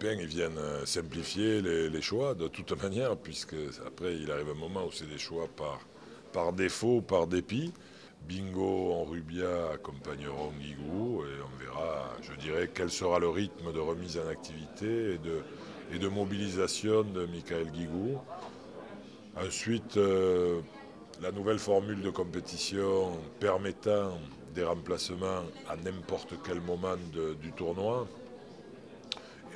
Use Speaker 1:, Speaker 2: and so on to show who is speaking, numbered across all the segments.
Speaker 1: Copains ils viennent simplifier les choix de toute manière, puisque après il arrive un moment où c'est des choix par défaut, par dépit. Bingo en Rubia accompagneront Guigou et on verra, je dirais, quel sera le rythme de remise en activité et de mobilisation de Michael Guigou. Ensuite, la nouvelle formule de compétition permettant des remplacements à n'importe quel moment du tournoi.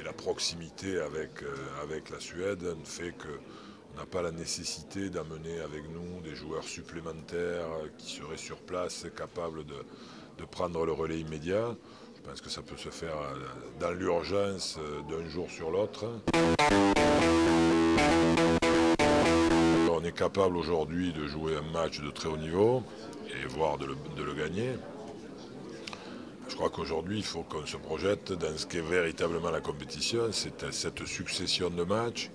Speaker 1: Et la proximité avec la Suède fait qu'on n'a pas la nécessité d'amener avec nous des joueurs supplémentaires qui seraient sur place, capables de prendre le relais immédiat. Je pense que ça peut se faire dans l'urgence d'un jour sur l'autre. On est capable aujourd'hui de jouer un match de très haut niveau et voire de le gagner. Je crois qu'aujourd'hui, il faut qu'on se projette dans ce qu'est véritablement la compétition, c'est cette succession de matchs.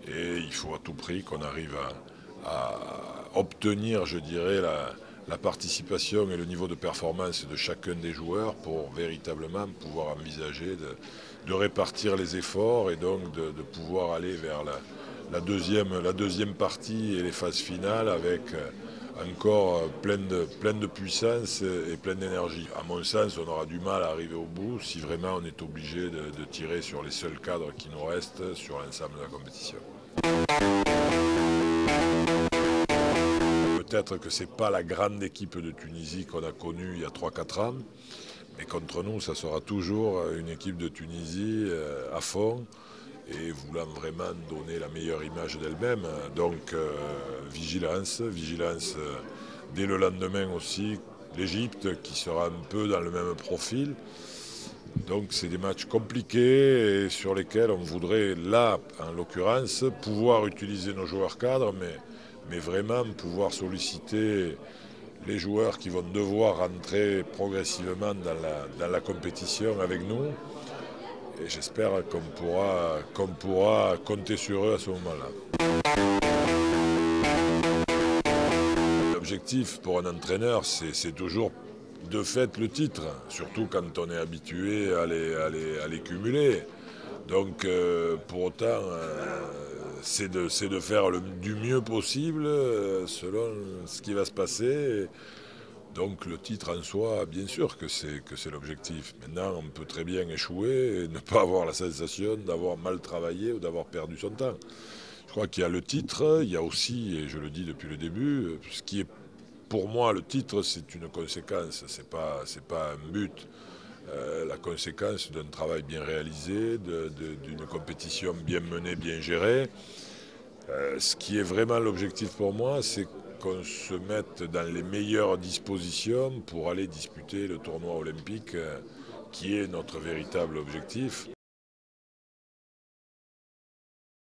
Speaker 1: Et il faut à tout prix qu'on arrive à obtenir, je dirais, la participation et le niveau de performance de chacun des joueurs pour véritablement pouvoir envisager de répartir les efforts et donc de pouvoir aller vers la deuxième partie et les phases finales avec encore pleine de puissance et pleine d'énergie. À mon sens, on aura du mal à arriver au bout si vraiment on est obligé de tirer sur les seuls cadres qui nous restent sur l'ensemble de la compétition. Peut-être que ce n'est pas la grande équipe de Tunisie qu'on a connue il y a 3-4 ans, mais contre nous, ça sera toujours une équipe de Tunisie à fond et voulant vraiment donner la meilleure image d'elle-même. Donc vigilance dès le lendemain aussi, l'Égypte qui sera un peu dans le même profil. Donc c'est des matchs compliqués et sur lesquels on voudrait, là, en l'occurrence, pouvoir utiliser nos joueurs cadres, mais vraiment pouvoir solliciter les joueurs qui vont devoir rentrer progressivement dans la compétition avec nous. Et j'espère qu'on pourra compter sur eux à ce moment-là. L'objectif pour un entraîneur, c'est toujours de fait le titre, surtout quand on est habitué à les cumuler. Donc pour autant, c'est de faire du mieux possible selon ce qui va se passer. Donc le titre en soi, bien sûr que c'est l'objectif. Maintenant, on peut très bien échouer et ne pas avoir la sensation d'avoir mal travaillé ou d'avoir perdu son temps. Je crois qu'il y a le titre, il y a aussi, et je le dis depuis le début, ce qui est pour moi le titre, c'est une conséquence, c'est pas un but. La conséquence d'un travail bien réalisé, d'une compétition bien menée, bien gérée. Ce qui est vraiment l'objectif pour moi, c'est qu'on se mette dans les meilleures dispositions pour aller disputer le tournoi olympique qui est notre véritable objectif.